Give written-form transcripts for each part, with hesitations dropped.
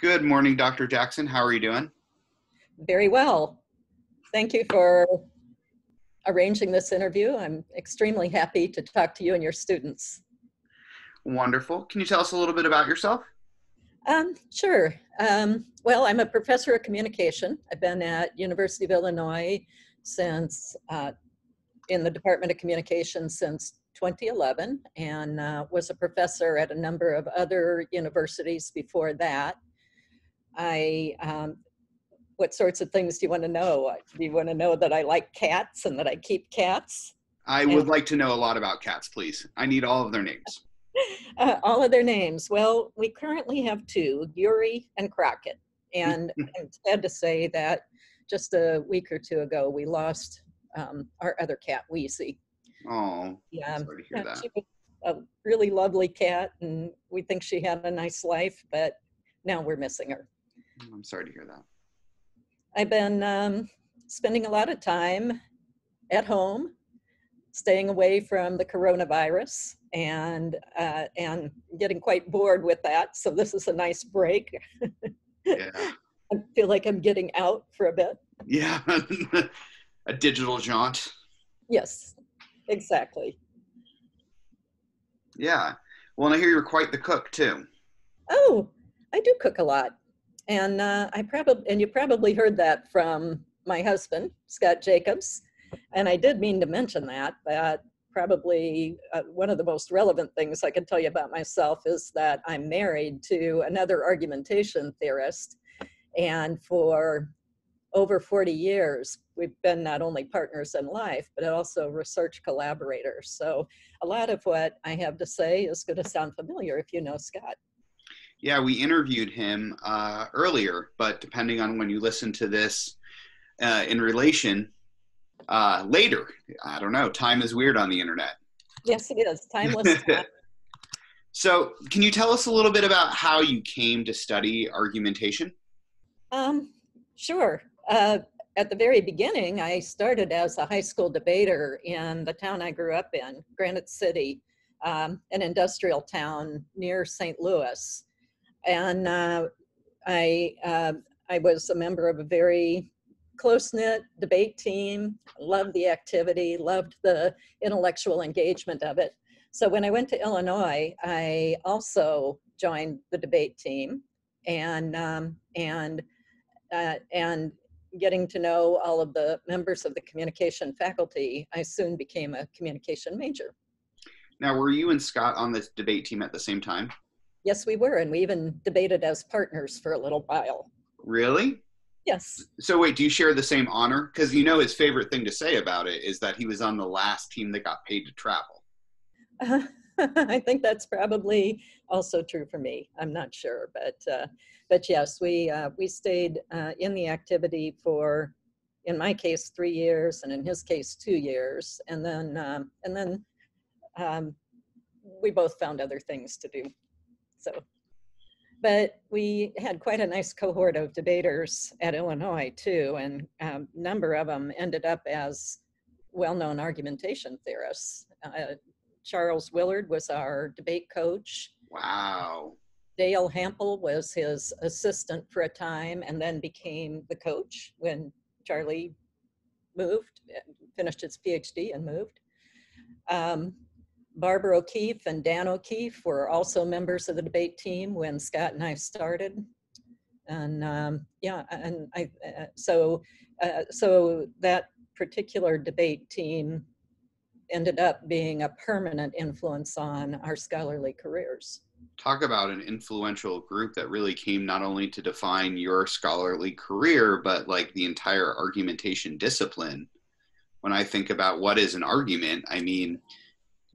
Good morning, Dr. Jackson. How are you doing? Very well. Thank you for arranging this interview. I'm extremely happy to talk to you and your students. Wonderful. Can you tell us a little bit about yourself? Sure. Well, I'm a professor of communication. I've been at University of Illinois since in the Department of Communication since 2011, and was a professor at a number of other universities before that. What sorts of things do you want to know? Do you want to know that I like cats and that I keep cats? I would like to know a lot about cats, please. I need all of their names. All of their names. Well, we currently have two, Yuri and Crockett. And I'm sad to say that just a week or two ago, we lost our other cat, Wheezy. Oh, Yeah, sorry to hear that. she was a really lovely cat, and we think she had a nice life, but now we're missing her. I'm sorry to hear that. I've been spending a lot of time at home, staying away from the coronavirus, and getting quite bored with that. So this is a nice break. Yeah. I feel like I'm getting out for a bit. Yeah. A digital jaunt. Yes, exactly. Yeah. Well, and I hear you're quite the cook too. Oh, I do cook a lot. And you probably heard that from my husband, Scott Jacobs. And I did mean to mention that, but probably one of the most relevant things I can tell you about myself is that I'm married to another argumentation theorist. And for over 40 years, we've been not only partners in life, but also research collaborators. So a lot of what I have to say is going to sound familiar if you know Scott. Yeah, we interviewed him earlier, but depending on when you listen to this in relation later, I don't know, time is weird on the internet. Yes, it is. Timeless time. So can you tell us a little bit about how you came to study argumentation? Sure. At the very beginning, I started as a high school debater in the town I grew up in, Granite City, an industrial town near St. Louis. And I was a member of a very close-knit debate team, loved the activity, loved the intellectual engagement of it. So when I went to Illinois, I also joined the debate team, and getting to know all of the members of the communication faculty, I soon became a communication major. Now, were you and Scott on this debate team at the same time? Yes, we were, and we even debated as partners for a little while. Really? Yes. So wait, do you share the same honor? Because you know his favorite thing to say about it is that he was on the last team that got paid to travel. I think that's probably also true for me. I'm not sure, but yes, we stayed in the activity for, in my case, 3 years, and in his case, 2 years, and then we both found other things to do. So, but we had quite a nice cohort of debaters at Illinois too, and a number of them ended up as well-known argumentation theorists. Charles Willard was our debate coach. Wow. Dale Hampel was his assistant for a time and then became the coach when Charlie moved, finished his PhD and moved. Barbara O'Keefe and Dan O'Keefe were also members of the debate team when Scott and I started. And so that particular debate team ended up being a permanent influence on our scholarly careers. Talk about an influential group that really came not only to define your scholarly career, but like the entire argumentation discipline. When I think about what is an argument, I mean,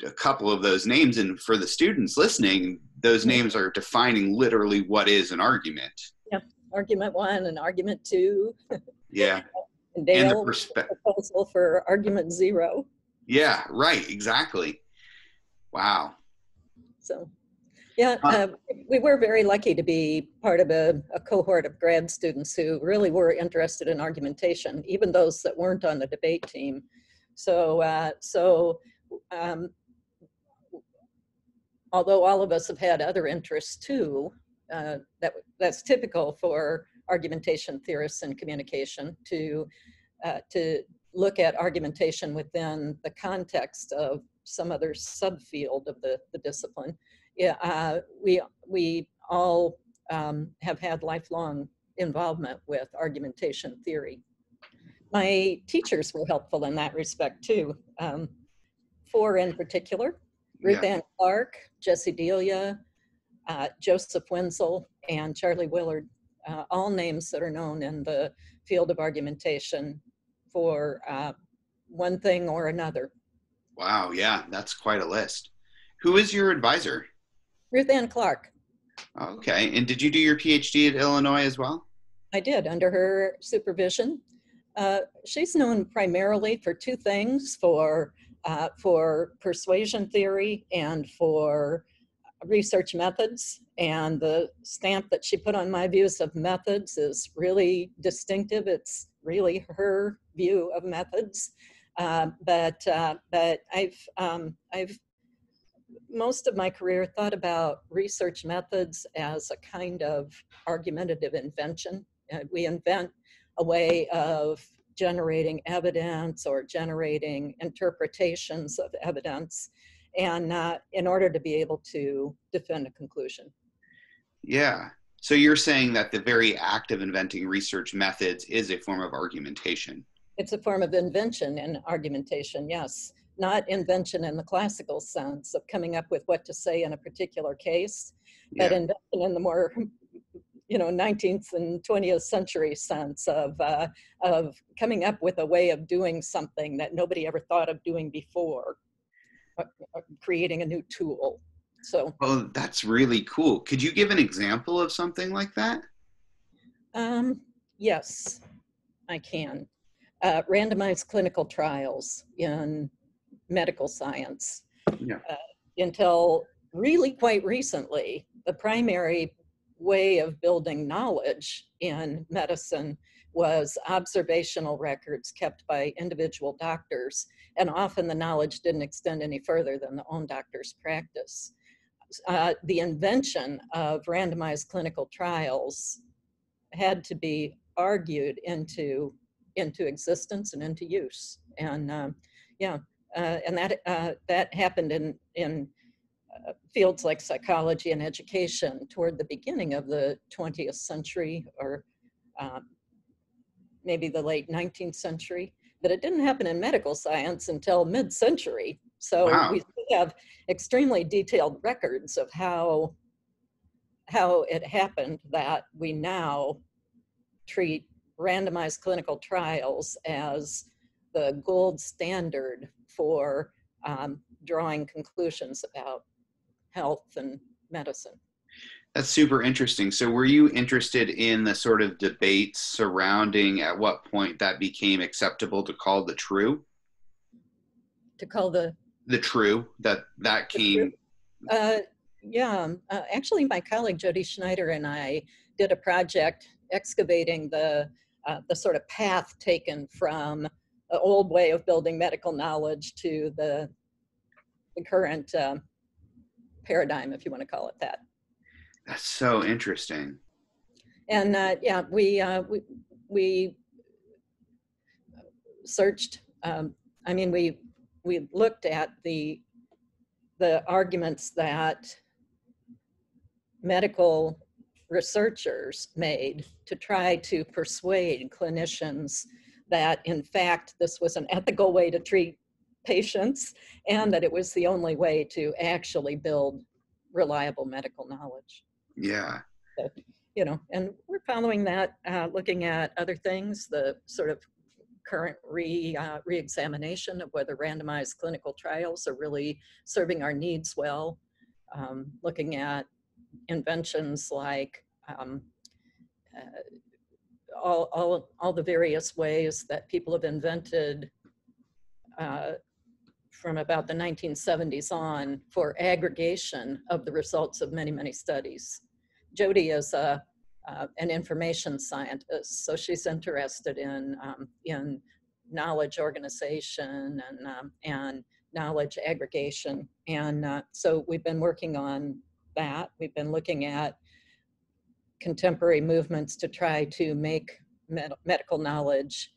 a couple of those names, and for the students listening, those names are defining literally what is an argument. Yeah, argument 1 and argument 2. Yeah. And Dale proposal for argument 0. Yeah, right, exactly. Wow. So, yeah, we were very lucky to be part of a cohort of grad students who really were interested in argumentation, even those that weren't on the debate team. So, although all of us have had other interests too, that's typical for argumentation theorists in communication to look at argumentation within the context of some other subfield of the discipline. Yeah, we all have had lifelong involvement with argumentation theory. My teachers were helpful in that respect too. Four in particular: Ruth Yeah. Ann Clark, Jesse Delia, Joseph Wenzel, and Charlie Willard, all names that are known in the field of argumentation for one thing or another. Wow. Yeah, that's quite a list. Who is your advisor? Ruth Ann Clark. Okay. And did you do your PhD at Illinois as well? I did, under her supervision. She's known primarily for two things: for persuasion theory and for research methods. And the stamp that she put on my views of methods is really distinctive. It's really her view of methods. But I've most of my career thought about research methods as a kind of argumentative invention. We invent a way of generating evidence or generating interpretations of evidence, and in order to be able to defend a conclusion. Yeah. So you're saying that the very act of inventing research methods is a form of argumentation. It's a form of invention in argumentation, yes. Not invention in the classical sense of coming up with what to say in a particular case, but Yeah. invention in the more 19th and 20th century sense of coming up with a way of doing something that nobody ever thought of doing before, creating a new tool. So, Oh, that's really cool. Could you give an example of something like that? yes, I can. Randomized clinical trials in medical science. Yeah. Until really quite recently, the primary way of building knowledge in medicine was observational records kept by individual doctors, and often the knowledge didn't extend any further than the own doctor's practice. The invention of randomized clinical trials had to be argued into existence and into use, and and that happened in fields like psychology and education toward the beginning of the 20th century, or maybe the late 19th century, but it didn't happen in medical science until mid-century. So Wow. we have extremely detailed records of how it happened that we now treat randomized clinical trials as the gold standard for drawing conclusions about health and medicine. That's super interesting. So were you interested in the sort of debates surrounding at what point that became acceptable to call the true? To call the true, that came. Actually, my colleague Jody Schneider and I did a project excavating the sort of path taken from the old way of building medical knowledge to the current paradigm, if you want to call it that. That's so interesting. And we searched. We looked at the arguments that medical researchers made to try to persuade clinicians that, in fact, this was an ethical way to treat patients and that it was the only way to actually build reliable medical knowledge. Yeah. So, and we're following that, looking at other things, the sort of current re-examination of whether randomized clinical trials are really serving our needs well, looking at inventions like all the various ways that people have invented from about the 1970s on for aggregation of the results of many, many studies. Jody is an information scientist, so she's interested in knowledge organization and knowledge aggregation. And so we've been working on that. We've been looking at contemporary movements to try to make medical knowledge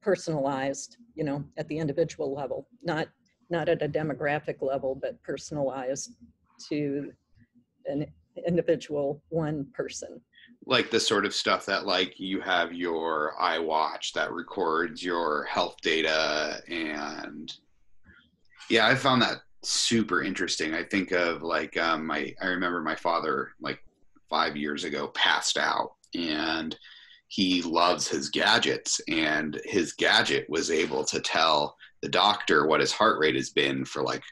personalized, you know, at the individual level, not at a demographic level, but personalized to an individual, one person. Like the sort of stuff that, like, you have your iWatch that records your health data. And yeah, I found that super interesting. I think of like I remember my father, like 5 years ago, passed out, and he loves his gadgets, and his gadget was able to tell the doctor what his heart rate has been for like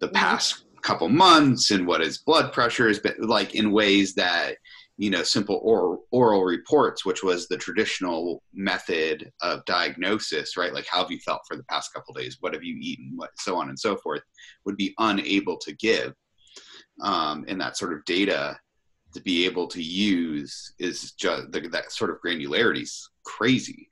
the past couple months, and what his blood pressure has been, like, in ways that, you know, simple oral reports, which was the traditional method of diagnosis, right? Like, how have you felt for the past couple of days? What have you eaten? What, so on and so forth, would be unable to give. And that sort of data to be able to use is just that sort of granularity is crazy.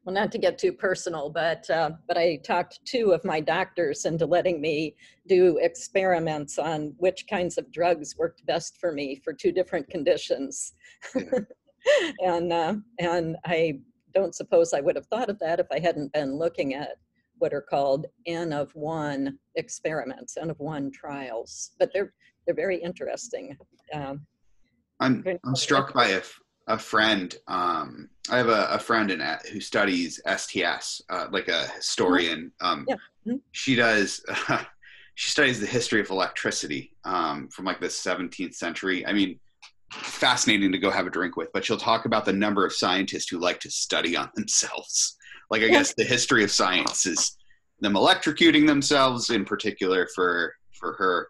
Well, not to get too personal, but I talked 2 of my doctors into letting me do experiments on which kinds of drugs worked best for me for 2 different conditions. Yeah. And I don't suppose I would have thought of that if I hadn't been looking at what are called N of 1 experiments, N of 1 trials. But they're very interesting. I'm struck by a friend. I have a friend who studies STS, like a historian. Yeah. Mm-hmm. She does. She studies the history of electricity from like the 17th century. I mean, fascinating to go have a drink with. But she'll talk about the number of scientists who like to study on themselves. Like, I guess the history of science is them electrocuting themselves, in particular for her.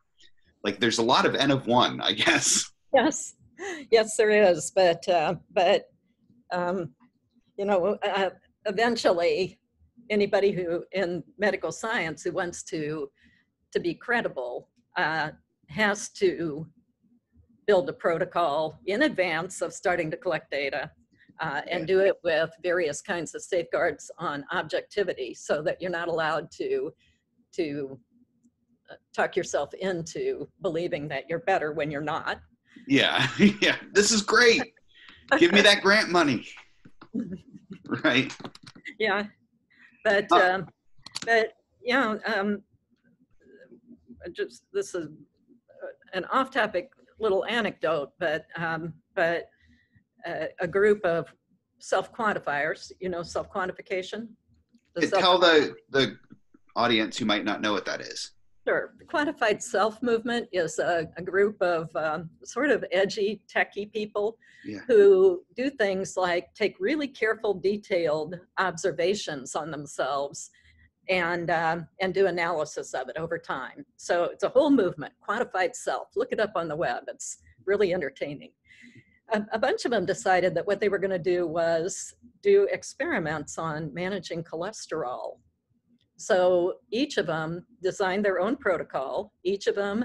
Like, there's a lot of N of 1, I guess. Yes, there is. But you know, eventually, anybody who in medical science who wants to be credible has to build a protocol in advance of starting to collect data and do it with various kinds of safeguards on objectivity, so that you're not allowed to talk yourself into believing that you're better when you're not. Yeah, yeah, this is great. Give me that grant money. Right. Yeah, but yeah, just, this is an off-topic little anecdote, but a group of self-quantifiers, you know, self-quantification. Tell the audience who might not know what that is. Sure. The quantified self movement is a group of sort of edgy, techie people who do things like take really careful, detailed observations on themselves and do analysis of it over time. So it's a whole movement, quantified self. Look it up on the web. It's really entertaining. A bunch of them decided that what they were going to do was do experiments on managing cholesterol. So each of them designed their own protocol. Each of them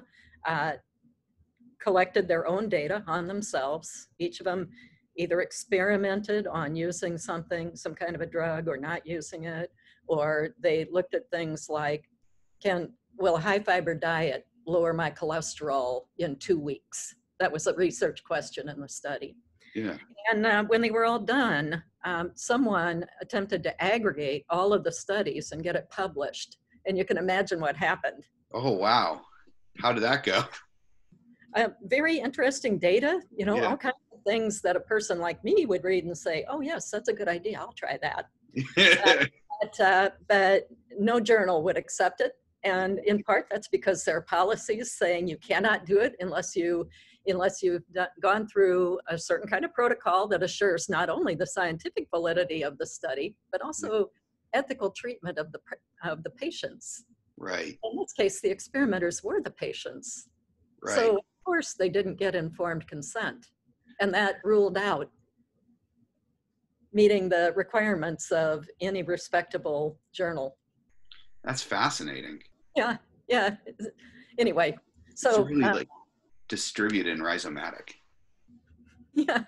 collected their own data on themselves. Each of them either experimented on using something, some kind of a drug, or not using it, or they looked at things like, will a high fiber diet lower my cholesterol in 2 weeks? That was a research question in the study. Yeah. And when they were all done, someone attempted to aggregate all of the studies and get it published. And you can imagine what happened. Oh, wow. How did that go? Very interesting data, you know, all kinds of things that a person like me would read and say, oh, yes, that's a good idea. I'll try that. But no journal would accept it. And in part, that's because there are policies saying you cannot do it unless you've gone through a certain kind of protocol that assures not only the scientific validity of the study, but also ethical treatment of the patients. Right. In this case, the experimenters were the patients. Right. So of course they didn't get informed consent. And that ruled out meeting the requirements of any respectable journal. That's fascinating. Yeah. Anyway, so it's really like distributed and rhizomatic. Yeah.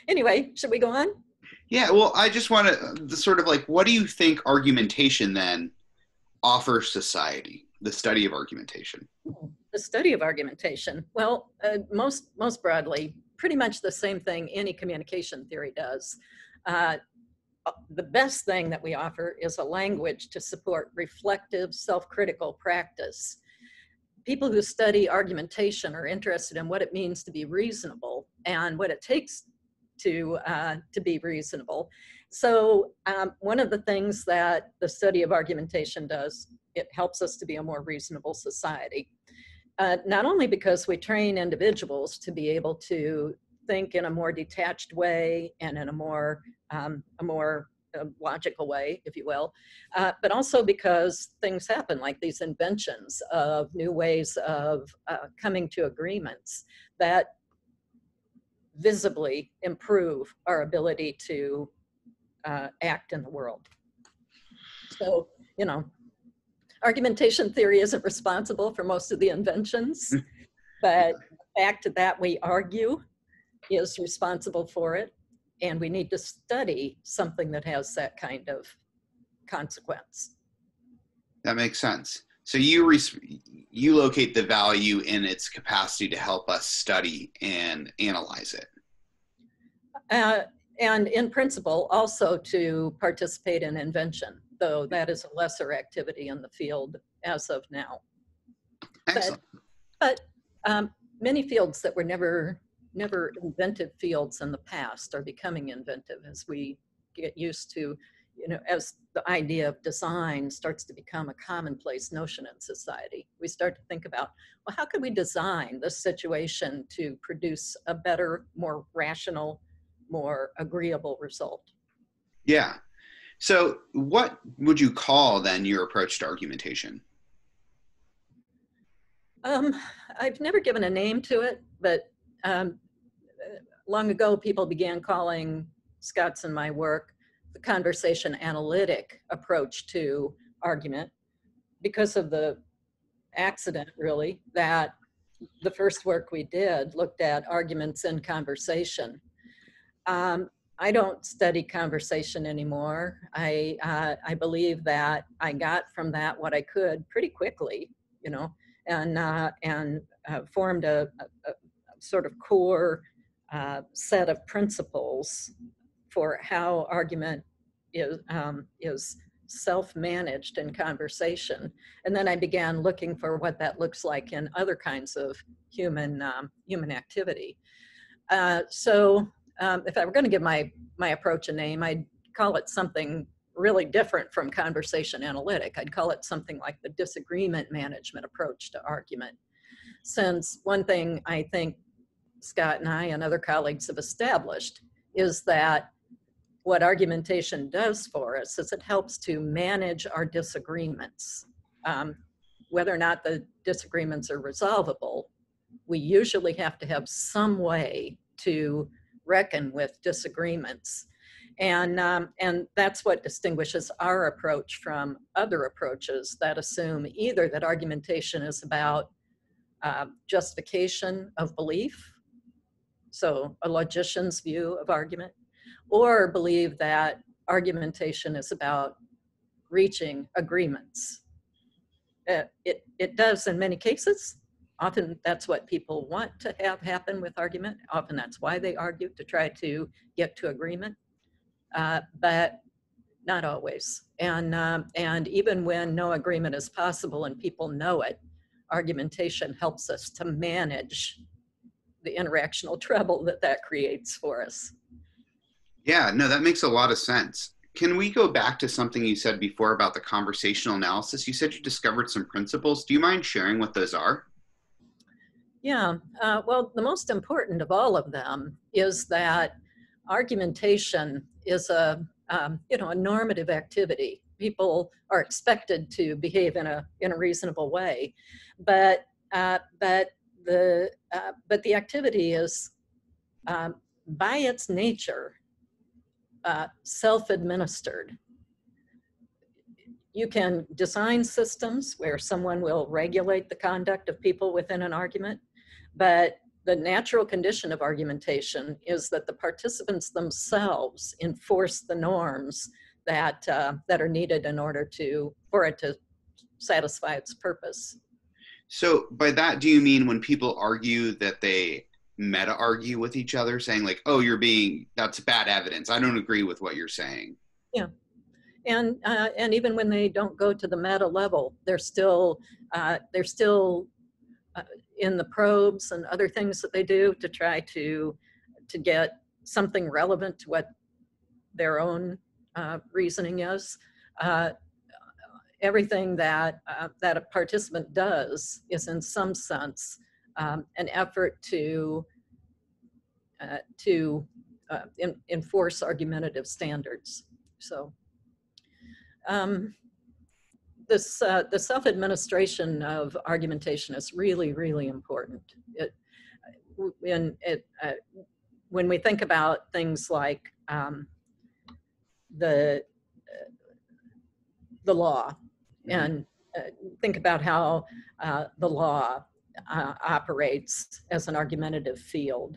Anyway, should we go on? Yeah, well, I just want to sort of like, what do you think argumentation then offers society, the study of argumentation? The study of argumentation. Well, most broadly, pretty much the same thing any communication theory does. The best thing that we offer is a language to support reflective, self-critical practice. People who study argumentation are interested in what it means to be reasonable and what it takes to be reasonable. So one of the things that the study of argumentation does, it helps us to be a more reasonable society. Not only because we train individuals to be able to think in a more detached way and in a more logical way, if you will, but also because things happen, like these inventions of new ways of coming to agreements that visibly improve our ability to act in the world. So, you know, argumentation theory isn't responsible for most of the inventions, but the fact that we argue is responsible for it, and we need to study something that has that kind of consequence. That makes sense. So you locate the value in its capacity to help us study and analyze it. And in principle, also to participate in invention, though that is a lesser activity in the field as of now. Excellent. But many fields that were never inventive fields in the past are becoming inventive as we get used to, you know, as the idea of design starts to become a commonplace notion in society. We start to think about, well, how could we design this situation to produce a better, more rational, more agreeable result? Yeah. So what would you call then your approach to argumentation? I've never given a name to it, but long ago people began calling Scott's and my work the conversation analytic approach to argument, because of the accident, really, that the first work we did looked at arguments in conversation. I don't study conversation anymore. I believe that I got from that what I could pretty quickly, you know, and formed a sort of core set of principles for how argument is self-managed in conversation. And then I began looking for what that looks like in other kinds of human activity. So if I were going to give my approach a name, I'd call it something really different from conversation analytic. I'd call it something like the disagreement management approach to argument. Since one thing I think Scott and I and other colleagues have established is that what argumentation does for us is it helps to manage our disagreements. Whether or not the disagreements are resolvable, we usually have to have some way to reckon with disagreements. And that's what distinguishes our approach from other approaches that assume either that argumentation is about justification of belief, so a logician's view of argument, or believe that argumentation is about reaching agreements. It does in many cases. Often that's what people want to have happen with argument. Often that's why they argue, to try to get to agreement, but not always. And even when no agreement is possible and people know it, argumentation helps us to manage the interactional trouble that creates for us. Yeah, no, that makes a lot of sense. Can we go back to something you said before about the conversational analysis? You said you discovered some principles. Do you mind sharing what those are? Yeah, well, the most important of all of them is that argumentation is a normative activity. People are expected to behave in a reasonable way, but the activity is by its nature self-administered. You can design systems where someone will regulate the conduct of people within an argument, but the natural condition of argumentation is that the participants themselves enforce the norms that are needed in order for it to satisfy its purpose. So by that, do you mean when people argue that they meta argue with each other, saying like, "Oh, that's bad evidence. I don't agree with what you're saying." Yeah. And even when they don't go to the meta level, they're still in the probes and other things that they do to try to get something relevant to what their own reasoning is. Uh, Everything that that a participant does is, in some sense, an effort to enforce argumentative standards. So. The self-administration of argumentation is really, really important. When we think about things like the law, and think about how the law operates as an argumentative field,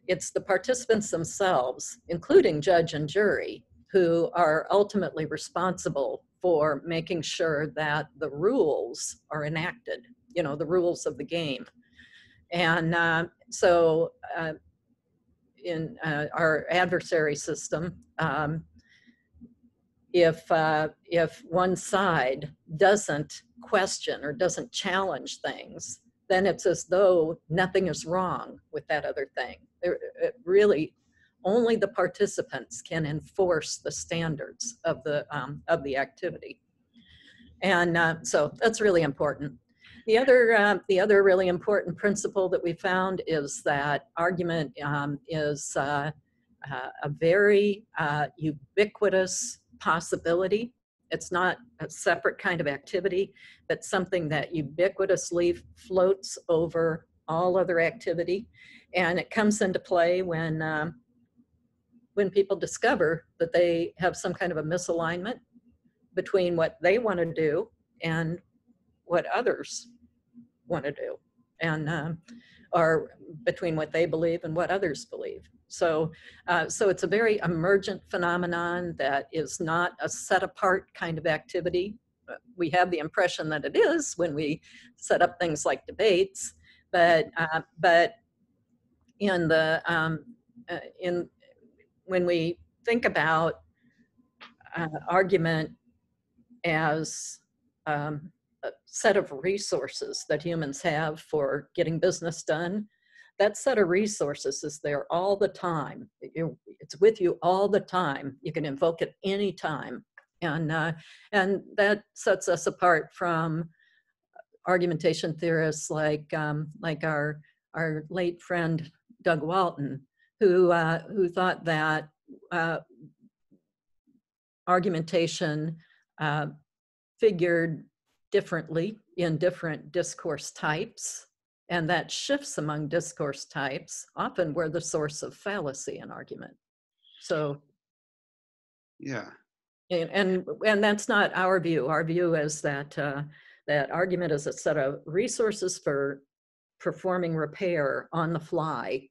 it's the participants themselves, including judge and jury, who are ultimately responsible for making sure that the rules are enacted, the rules of the game. And so in our adversary system, if one side doesn't question or doesn't challenge things, then it's as though nothing is wrong with that other thing. Really, only the participants can enforce the standards of the activity, and so that's really important. The other really important principle that we found is that argument is a very ubiquitous possibility. It's not a separate kind of activity, but something that ubiquitously floats over all other activity, and it comes into play when people discover that they have some kind of a misalignment between what they want to do and what others want to do, and or between what they believe and what others believe. So it's a very emergent phenomenon that is not a set apart kind of activity. We have the impression that it is when we set up things like debates, but in the when we think about argument as a set of resources that humans have for getting business done, that set of resources is there all the time. It's with you all the time. You can invoke it any time, and that sets us apart from argumentation theorists like our late friend Doug Walton, who thought that argumentation figured differently in different discourse types, and that shifts among discourse types often were the source of fallacy in argument. So, yeah, and that's not our view. Our view is that that argument is a set of resources for performing repair on the fly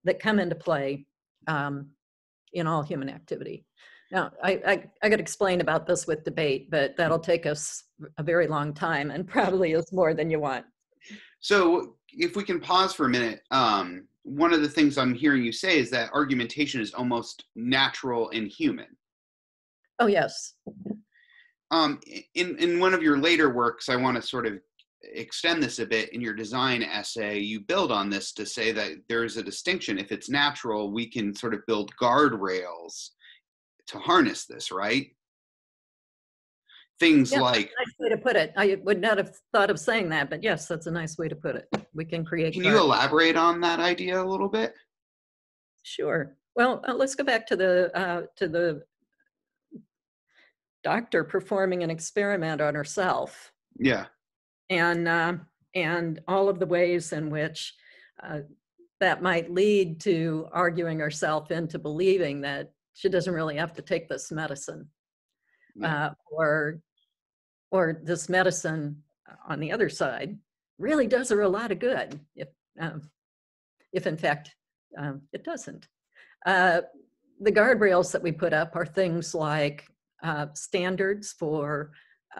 that come into play in all human activity. Now, I got to explain about this with debate, but that'll take us a very long time and probably is more than you want. So if we can pause for a minute, one of the things I'm hearing you say is that argumentation is almost natural and human. Oh, yes. In one of your later works, I want to sort of extend this a bit. In your design essay, you build on this to say that there is a distinction. If it's natural, we can sort of build guardrails to harness this, right? Things like... That's a nice way to put it. I would not have thought of saying that, but yes, that's a nice way to put it. We can create... Can you elaborate on that idea a little bit? Sure. Well, let's go back to the doctor performing an experiment on herself. Yeah. And all of the ways in which that might lead to arguing herself into believing that she doesn't really have to take this medicine, or this medicine on the other side really does her a lot of good, if in fact it doesn't. The guardrails that we put up are things like standards for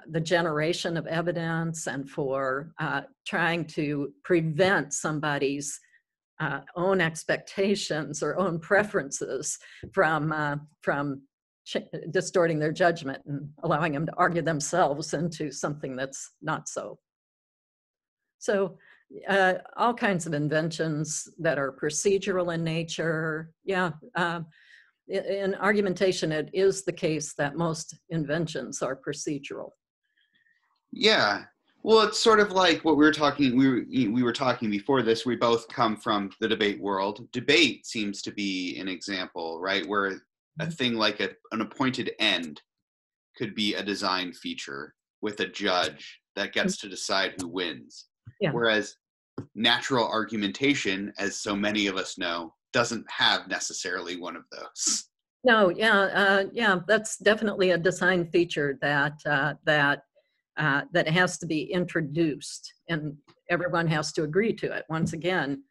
the generation of evidence and for trying to prevent somebody's own expectations or own preferences from distorting their judgment and allowing them to argue themselves into something that's not so. So all kinds of inventions that are procedural in nature. Yeah, in argumentation, it is the case that most inventions are procedural. Yeah. Well, it's sort of like what we were talking before this. We both come from the debate world. Debate seems to be an example, right, where a thing like an appointed end could be a design feature with a judge that gets to decide who wins. Yeah. Whereas natural argumentation, as so many of us know, doesn't have necessarily one of those. No, yeah, that's definitely a design feature that has to be introduced, and everyone has to agree to it. Once again,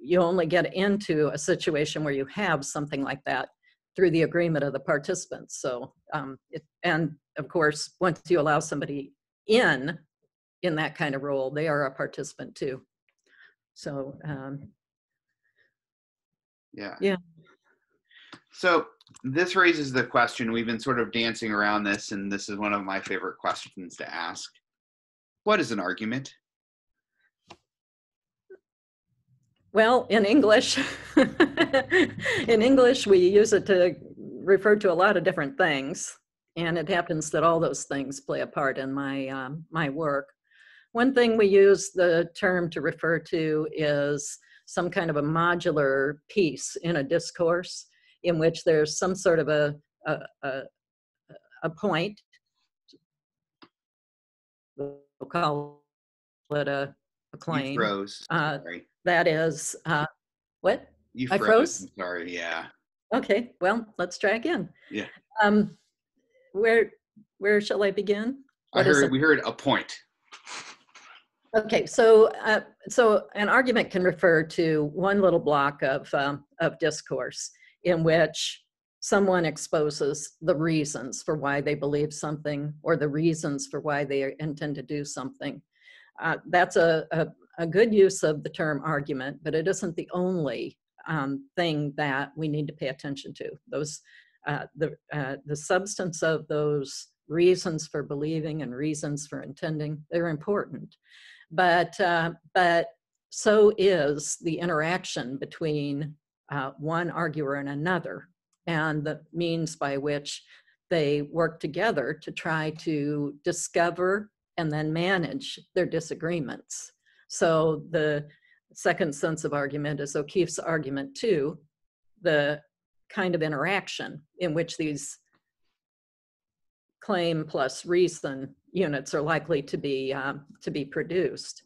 you only get into a situation where you have something like that through the agreement of the participants. So, and of course, once you allow somebody in that kind of role, they are a participant too. So, yeah. So this raises the question, we've been sort of dancing around this, and this is one of my favorite questions to ask. What is an argument? Well, in English, we use it to refer to a lot of different things, and it happens that all those things play a part in my my work. One thing we use the term to refer to is some kind of a modular piece in a discourse in which there's some sort of a point. We'll call it a claim. You froze. Sorry. That is, what? You froze. I froze? I'm sorry, yeah. Okay, well, let's try again. Yeah. Where shall I begin? We heard a point. Okay, so an argument can refer to one little block of discourse in which someone exposes the reasons for why they believe something or the reasons for why they intend to do something. That's a good use of the term argument, but it isn't the only thing that we need to pay attention to. Those the substance of those reasons for believing and reasons for intending, they're important. But so is the interaction between one arguer and another, and the means by which they work together to try to discover and then manage their disagreements. So the second sense of argument is O'Keeffe's argument too, the kind of interaction in which these claim plus reason units are likely to be produced.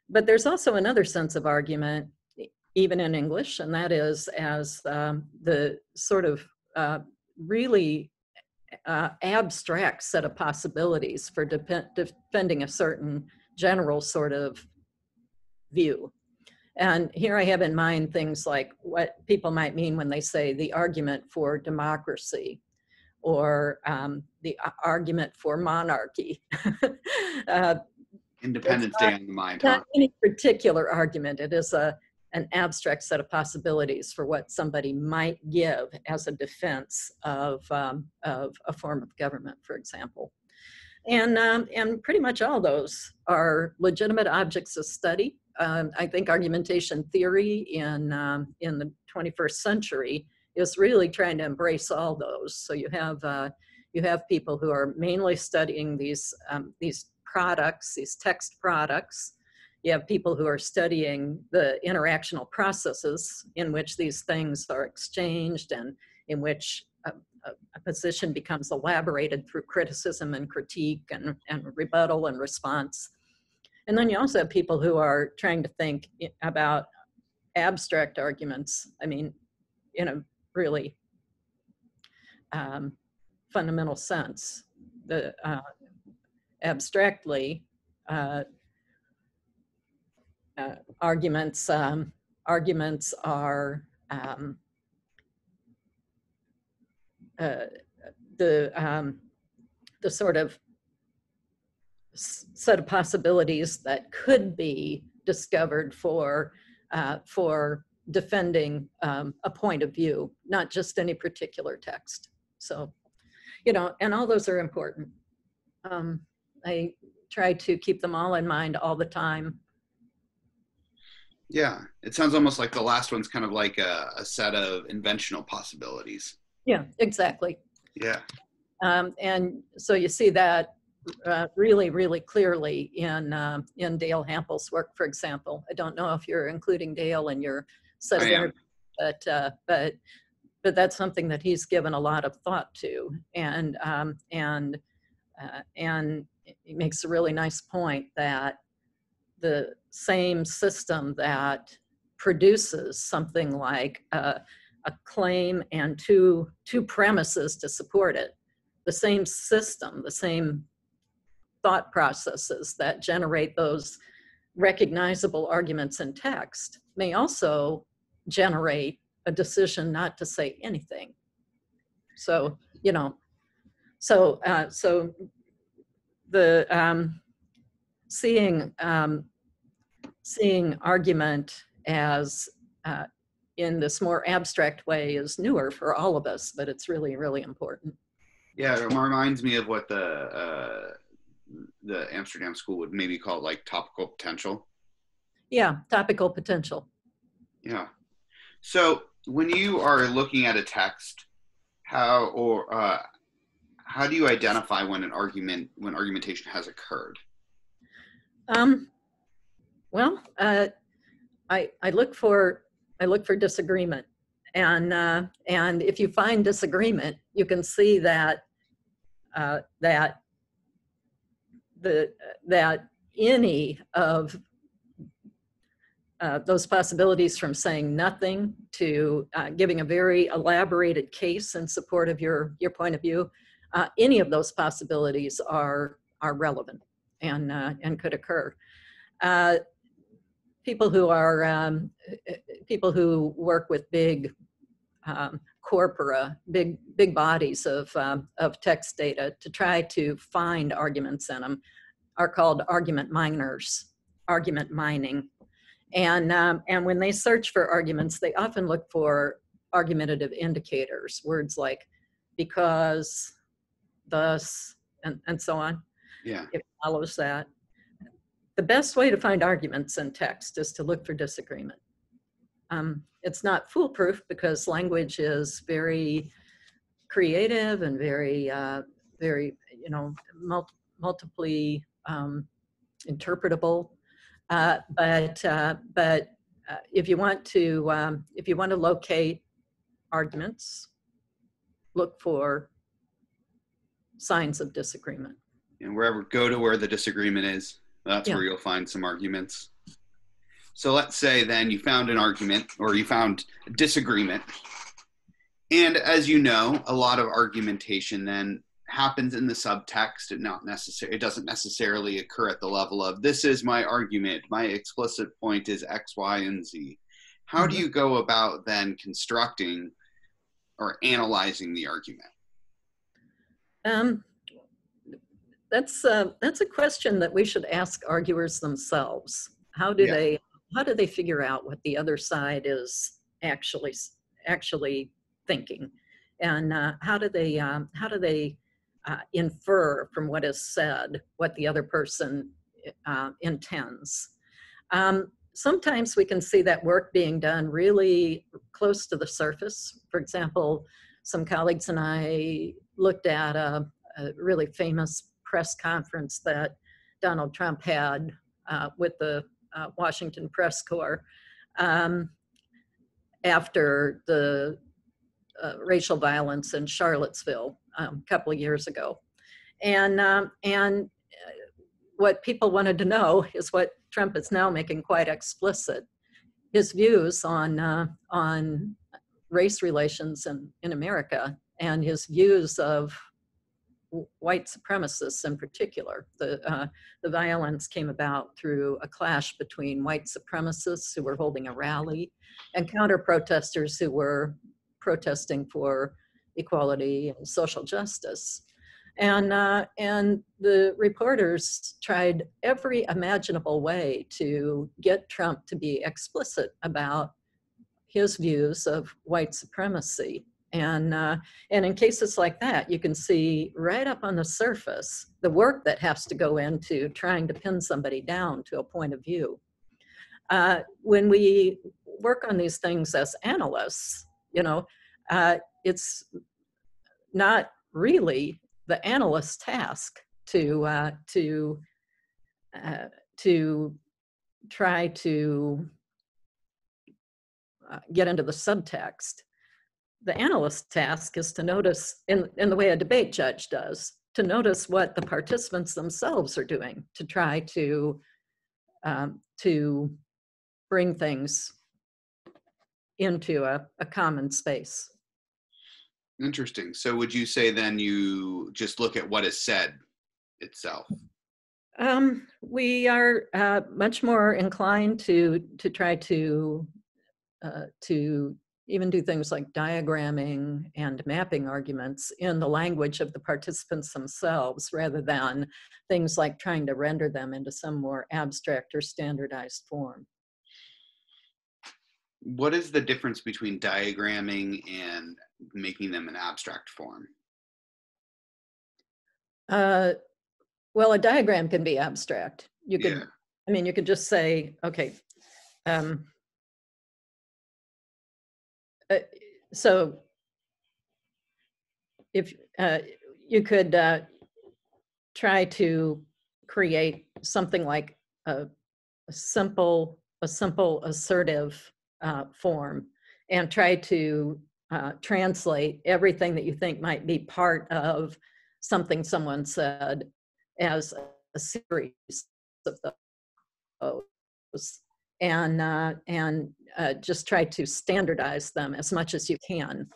But there's also another sense of argument, even in English, and that is as the sort of really abstract set of possibilities for defending a certain general sort of view. And here I have in mind things like what people might mean when they say the argument for democracy, or the argument for monarchy. Independence Day on the mind. Not any particular argument. It is an abstract set of possibilities for what somebody might give as a defense of a form of government, for example. And pretty much all those are legitimate objects of study. I think argumentation theory in the 21st century is really trying to embrace all those. So you have people who are mainly studying these products, these text products. You have people who are studying the interactional processes in which these things are exchanged and in which a position becomes elaborated through criticism and critique and rebuttal and response. And then you also have people who are trying to think about abstract arguments. I mean, in a really fundamental sense. The abstractly, arguments are the sort of set of possibilities that could be discovered for defending a point of view, not just any particular text. So, you know, and all those are important. I try to keep them all in mind all the time. Yeah, it sounds almost like the last one's kind of like a set of inventional possibilities. Yeah, exactly. Yeah. And so you see that really, really clearly in Dale Hampel's work, for example. I don't know if you're including Dale in your set of interviews, but that's something that he's given a lot of thought to, and he makes a really nice point that the same system that produces something like a claim and two premises to support it, the same system, the same thought processes that generate those recognizable arguments in text may also generate a decision not to say anything. So, you know, so the seeing argument as in this more abstract way is newer for all of us, but it's really, really important. Yeah, it reminds me of what the Amsterdam School would maybe call like topical potential. Yeah, topical potential. Yeah. So when you are looking at a text, how do you identify when argumentation has occurred? Well, I look for disagreement, and if you find disagreement, you can see that that any of those possibilities, from saying nothing to giving a very elaborated case in support of your point of view, any of those possibilities are relevant and could occur. People who work with big corpora, big bodies of text data to try to find arguments in them are called argument miners, argument mining. And when they search for arguments, they often look for argumentative indicators, words like because, thus, and so on. Yeah. It follows that. The best way to find arguments in text is to look for disagreement. It's not foolproof because language is very creative and very, you know, multiply interpretable. But if you want to locate arguments, look for signs of disagreement. And go to where the disagreement is. That's where you'll find some arguments. So let's say then you found an argument or you found a disagreement. And as you know, a lot of argumentation then happens in the subtext. It doesn't necessarily occur at the level of this is my argument. My explicit point is X, Y, and Z. How do you go about then constructing or analyzing the argument? That's a question that we should ask arguers themselves. How do they figure out what the other side is actually thinking, and how do they infer from what is said what the other person intends? Sometimes we can see that work being done really close to the surface. For example, some colleagues and I looked at a really famous press conference that Donald Trump had with the Washington Press Corps after the racial violence in Charlottesville a couple of years ago. And what people wanted to know is what Trump is now making quite explicit: his views on race relations in America, and his views of white supremacists in particular. The violence came about through a clash between white supremacists who were holding a rally and counter-protesters who were protesting for equality and social justice. And the reporters tried every imaginable way to get Trump to be explicit about his views of white supremacy. And in cases like that, you can see right up on the surface the work that has to go into trying to pin somebody down to a point of view. When we work on these things as analysts, it's not really the analyst's task to try to get into the subtext. The analyst's task is to notice, in the way a debate judge does, to notice what the participants themselves are doing to try to bring things into a common space. Interesting. So would you say then you just look at what is said itself? We are much more inclined to try to even do things like diagramming and mapping arguments in the language of the participants themselves, rather than things like trying to render them into some more abstract or standardized form. What is the difference between diagramming and making them in abstract form? Well, a diagram can be abstract. You could, Yeah. you could just say, okay, so if you could try to create something like a simple assertive form, and try to translate everything that you think might be part of something someone said as a series of those, and just try to standardize them as much as you can.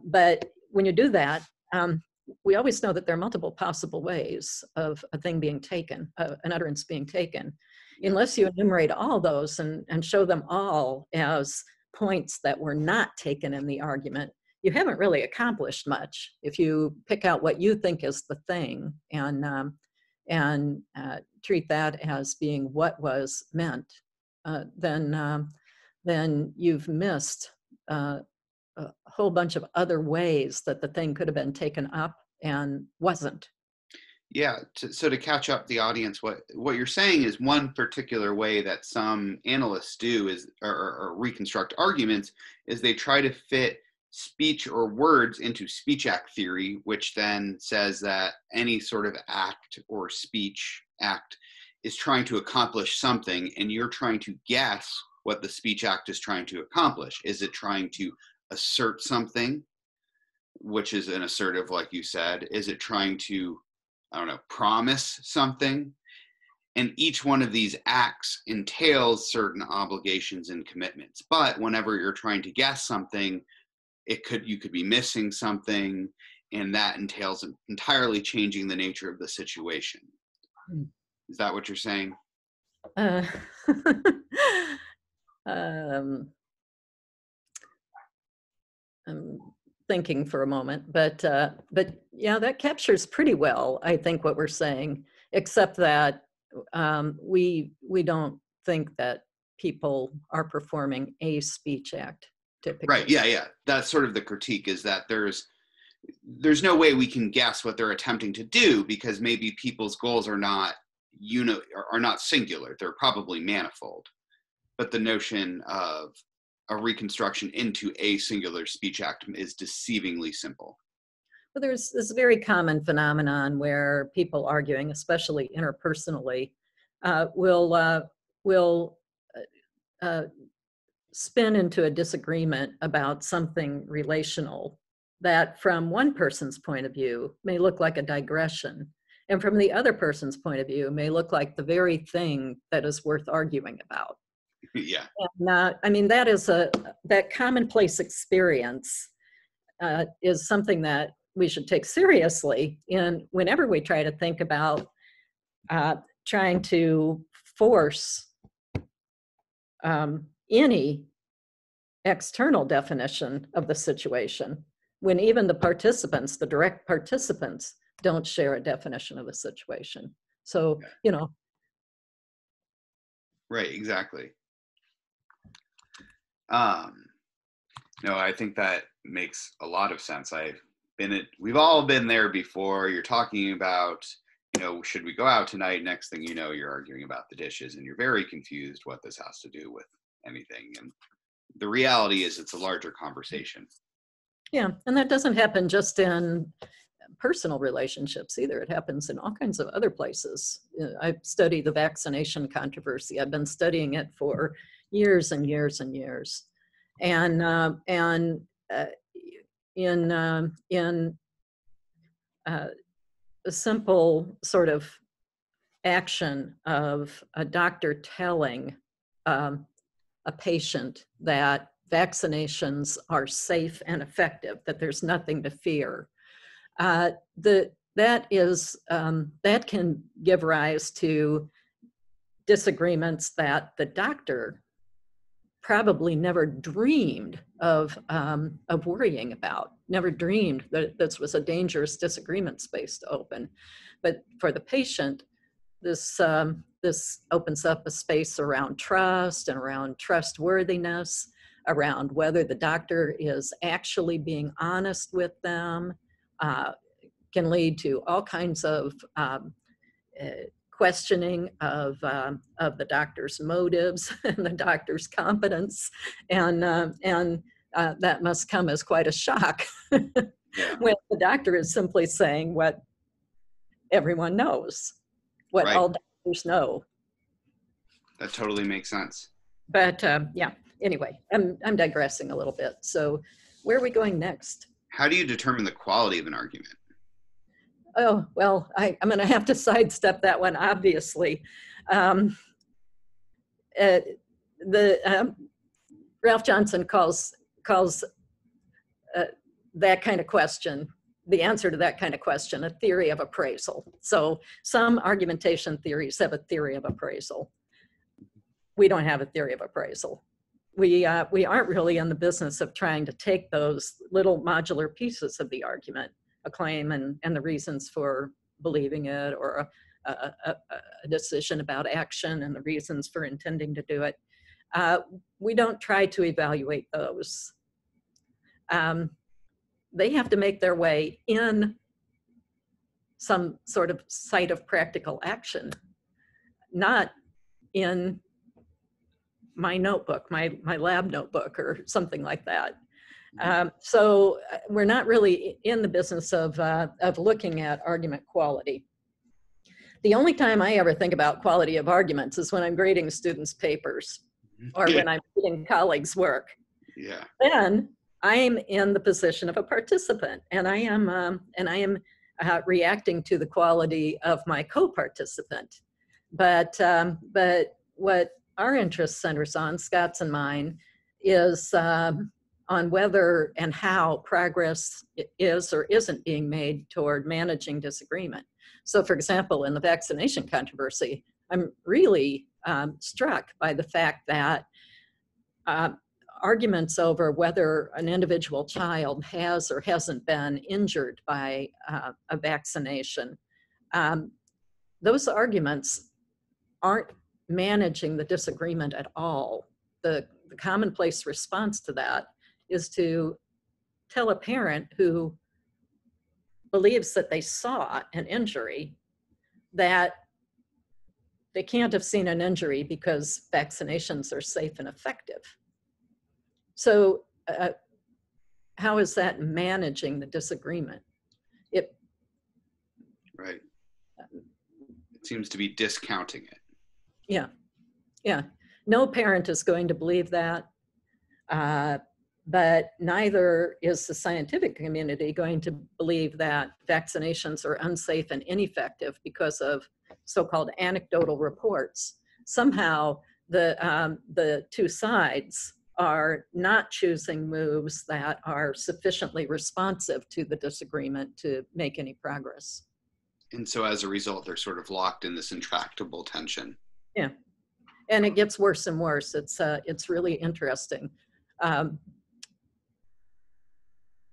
But when you do that, we always know that there are multiple possible ways of a thing being taken, an utterance being taken. Unless you enumerate all those and show them all as points that were not taken in the argument, you haven't really accomplished much. If you pick out what you think is the thing and treat that as being what was meant, then you've missed a whole bunch of other ways that the thing could have been taken up and wasn't. Yeah, so to catch up the audience, what you're saying is one particular way that some analysts do is, or reconstruct arguments, is they try to fit speech or words into speech act theory, which then says that any sort of act or speech act is trying to accomplish something, and you're trying to guess what the speech act is trying to accomplish. Is it trying to assert something, which is an assertive, like you said? Is it trying to, I don't know, promise something? And each one of these acts entails certain obligations and commitments. But whenever you're trying to guess something, you could be missing something, and that entails entirely changing the nature of the situation. Is that what you're saying? I'm thinking for a moment, but yeah, that captures pretty well, I think, what we're saying, except that we don't think that people are performing a speech act typically. Right, yeah. That's sort of the critique, is that there's no way we can guess what they're attempting to do, because maybe people's goals are not singular. They're probably manifold. But the notion of a reconstruction into a singular speech act is deceivingly simple. Well, there's this very common phenomenon where people arguing, especially interpersonally, will spin into a disagreement about something relational that from one person's point of view may look like a digression, and from the other person's point of view may look like the very thing that is worth arguing about. Yeah. And, that is that commonplace experience is something that we should take seriously whenever we try to think about trying to force any external definition of the situation, when even the participants, the direct participants, don't share a definition of the situation. So, you know. Right, exactly. No, I think that makes a lot of sense. We've all been there before. You're talking about, should we go out tonight? Next thing you know, you're arguing about the dishes and you're very confused what this has to do with anything. And the reality is it's a larger conversation. Yeah, and that doesn't happen just in personal relationships either. It happens in all kinds of other places. I study the vaccination controversy. I've been studying it for years and years and years. And in a simple sort of action of a doctor telling a patient that vaccinations are safe and effective, that there's nothing to fear, that can give rise to disagreements that the doctor probably never dreamed of worrying about, never dreamed that this was a dangerous disagreement space to open. But for the patient, this opens up a space around trust and around trustworthiness, around whether the doctor is actually being honest with them, can lead to all kinds of questioning of the doctor's motives and the doctor's competence, and that must come as quite a shock when the doctor is simply saying what everyone knows, what all doctors know. That totally makes sense. But yeah, anyway, I'm digressing a little bit. So where are we going next? How do you determine the quality of an argument? Oh, well, I'm going to have to sidestep that one, obviously. Ralph Johnson calls that kind of question, the answer to that kind of question, a theory of appraisal. So some argumentation theories have a theory of appraisal. We don't have a theory of appraisal. We aren't really in the business of trying to take those little modular pieces of the argument, a claim and the reasons for believing it, or a decision about action and the reasons for intending to do it. We don't try to evaluate those. They have to make their way in some sort of site of practical action, not in my notebook, my lab notebook or something like that. So we're not really in the business of looking at argument quality. The only time I ever think about quality of arguments is when I'm grading students' papers or when I'm reading colleagues' work. Yeah. Then I'm in the position of a participant, and I am reacting to the quality of my co-participant. But what our interest centers on, Scott's and mine, is on whether and how progress is or isn't being made toward managing disagreement. So, for example, in the vaccination controversy, I'm really struck by the fact that arguments over whether an individual child has or hasn't been injured by a vaccination, those arguments aren't managing the disagreement at all. The commonplace response to that is to tell a parent who believes that they saw an injury that they can't have seen an injury because vaccinations are safe and effective. So how is that managing the disagreement? Right. It seems to be discounting it. Yeah. No parent is going to believe that, but neither is the scientific community going to believe that vaccinations are unsafe and ineffective because of so-called anecdotal reports. Somehow the two sides are not choosing moves that are sufficiently responsive to the disagreement to make any progress. And so as a result, they're sort of locked in this intractable tension. Yeah, and it gets worse and worse. It's really interesting.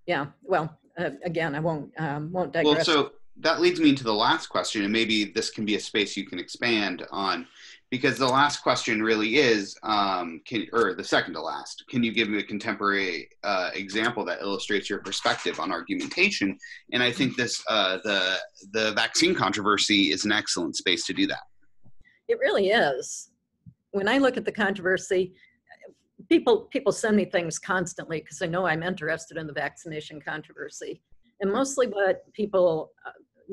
Yeah, well, again, I won't digress. Well, that leads me into the last question, and maybe this can be a space you can expand on, because the last question really is, or the second to last, can you give me a contemporary example that illustrates your perspective on argumentation? And I think this, the vaccine controversy is an excellent space to do that. It really is. When I look at the controversy, people send me things constantly because they know I'm interested in the vaccination controversy. And mostly what people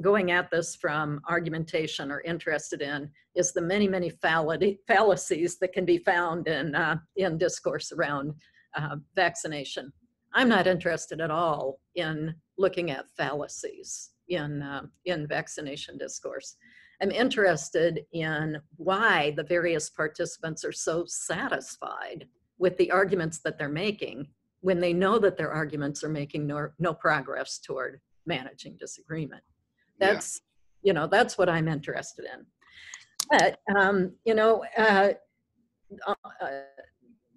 going at this from argumentation are interested in is the many, many fallacies that can be found in discourse around vaccination. I'm not interested at all in looking at fallacies in vaccination discourse. I'm interested in why the various participants are so satisfied with the arguments that they're making when they know that their arguments are making no progress toward managing disagreement. That's, you know, that's what I'm interested in. But, you know,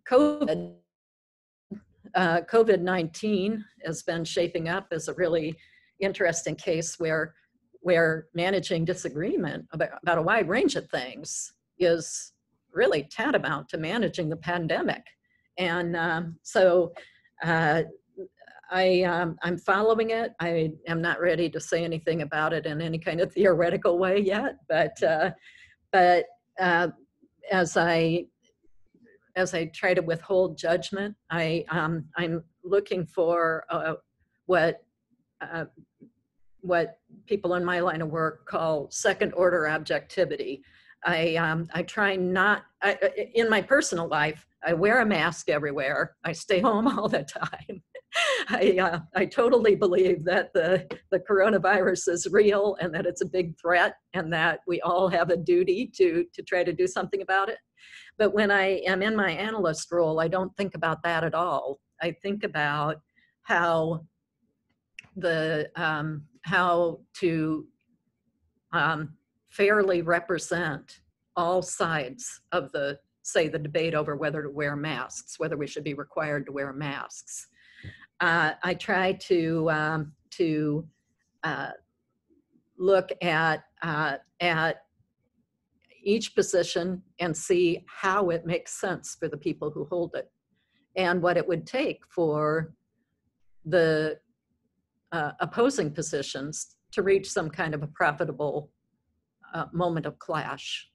COVID-19 has been shaping up as a really interesting case where managing disagreement about a wide range of things is really tantamount to managing the pandemic. And so I'm following it. I am not ready to say anything about it in any kind of theoretical way yet, but as I try to withhold judgment, I'm looking for what people in my line of work call second order objectivity. I try not, in my personal life, I wear a mask everywhere. I stay home all the time. I totally believe that the coronavirus is real and that it's a big threat and that we all have a duty to try to do something about it. But when I am in my analyst role, I don't think about that at all. I think about how to fairly represent all sides of the debate over whether to wear masks, whether we should be required to wear masks. I try to look at each position and see how it makes sense for the people who hold it and what it would take for the opposing positions to reach some kind of a profitable moment of clash.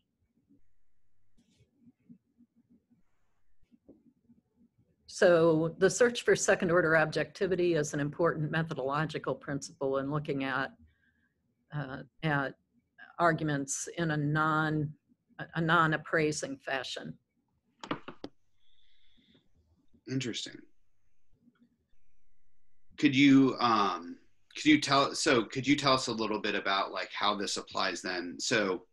So the search for second order objectivity is an important methodological principle in looking at arguments in a non-appraising fashion. Interesting. Could you tell us a little bit about like how this applies then? So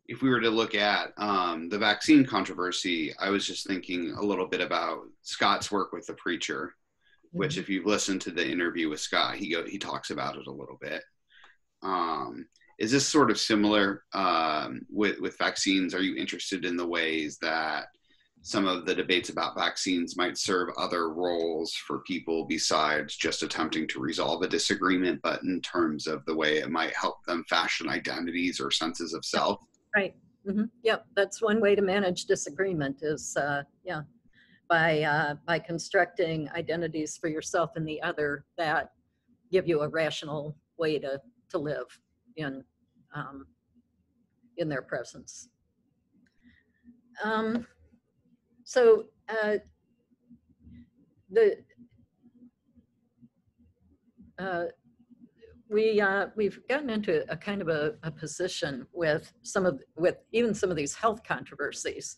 if we were to look at the vaccine controversy, I was just thinking a little bit about Scott's work with the preacher, which if you've listened to the interview with Scott, he talks about it a little bit. Is this sort of similar with vaccines? Are you interested in the ways that some of the debates about vaccines might serve other roles for people besides just attempting to resolve a disagreement, but in terms of the way it might help them fashion identities or senses of self? Right. Mm-hmm. Yep. That's one way to manage disagreement is, by constructing identities for yourself and the other that give you a rational way to live in their presence. We've gotten into a kind of a position with even some of these health controversies,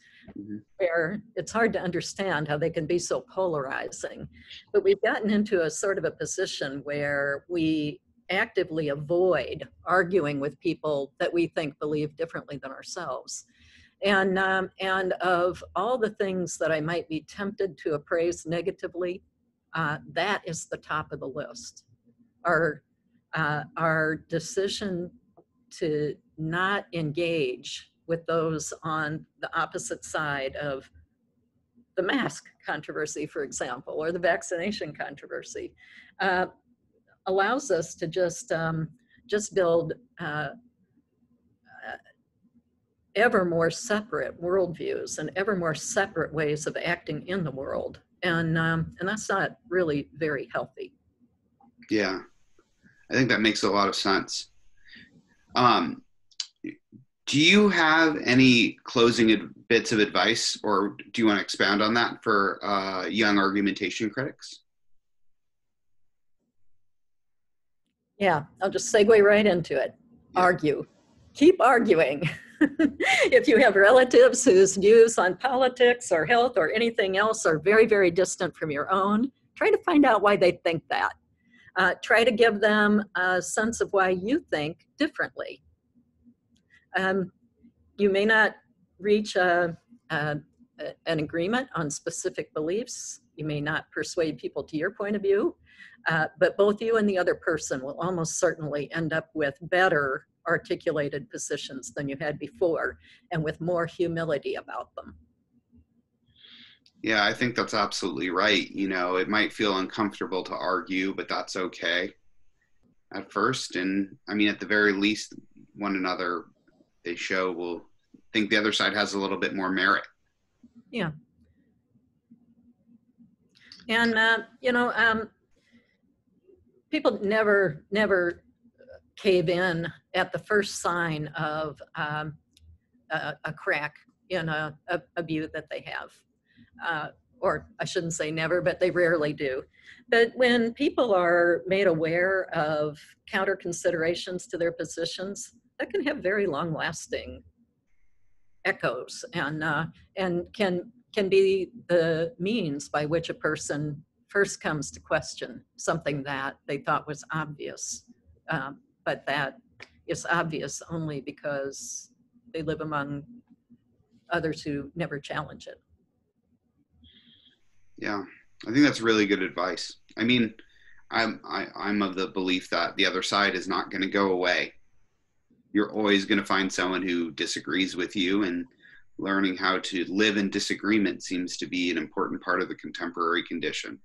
where it's hard to understand how they can be so polarizing. But we've gotten into a sort of a position where we actively avoid arguing with people that we think believe differently than ourselves. And of all the things that I might be tempted to appraise negatively, that is the top of the list. Our decision to not engage with those on the opposite side of the mask controversy, for example, or the vaccination controversy, allows us to just just build ever more separate worldviews and ever more separate ways of acting in the world. And that's not really very healthy. Yeah, I think that makes a lot of sense. Do you have any closing bits of advice, or do you want to expound on that for young argumentation critics? Yeah, I'll just segue right into it. Yeah. Argue. Keep arguing. If you have relatives whose views on politics or health or anything else are very, very distant from your own, try to find out why they think that. Try to give them a sense of why you think differently. You may not reach an agreement on specific beliefs. You may not persuade people to your point of view, but both you and the other person will almost certainly end up with better articulated positions than you had before, and with more humility about them. Yeah, I think that's absolutely right. You know, it might feel uncomfortable to argue, but that's okay at first. And I mean, at the very least, one another, they show will think the other side has a little bit more merit. Yeah. And, people never cave in at the first sign of a crack in a view that they have. Or I shouldn't say never, but they rarely do. But when people are made aware of counter considerations to their positions, that can have very long-lasting echoes, and can be the means by which a person first comes to question something that they thought was obvious, but that is obvious only because they live among others who never challenge it. Yeah, I think that's really good advice. I mean, I'm of the belief that the other side is not going to go away. You're always going to find someone who disagrees with you, and learning how to live in disagreement seems to be an important part of the contemporary condition.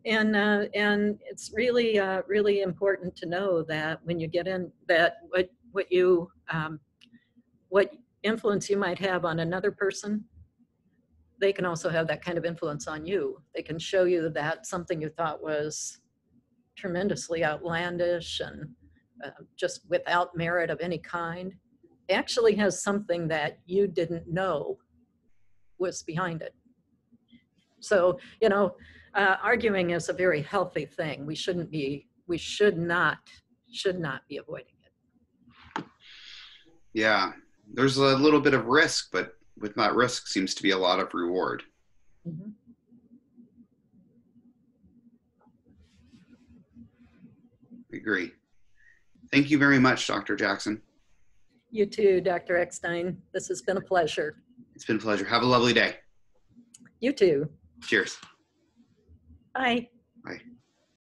And it's really, really important to know that when you get in, that what influence you might have on another person, they can also have that kind of influence on you. They can show you that something you thought was tremendously outlandish and just without merit of any kind actually has something that you didn't know was behind it. So, arguing is a very healthy thing. We should not be avoiding it. Yeah, there's a little bit of risk, but with that risk seems to be a lot of reward. Mm-hmm. I agree. Thank you very much, Dr. Jackson. You too, Dr. Eckstein. This has been a pleasure. It's been a pleasure. Have a lovely day. You too. Cheers. Bye. Bye.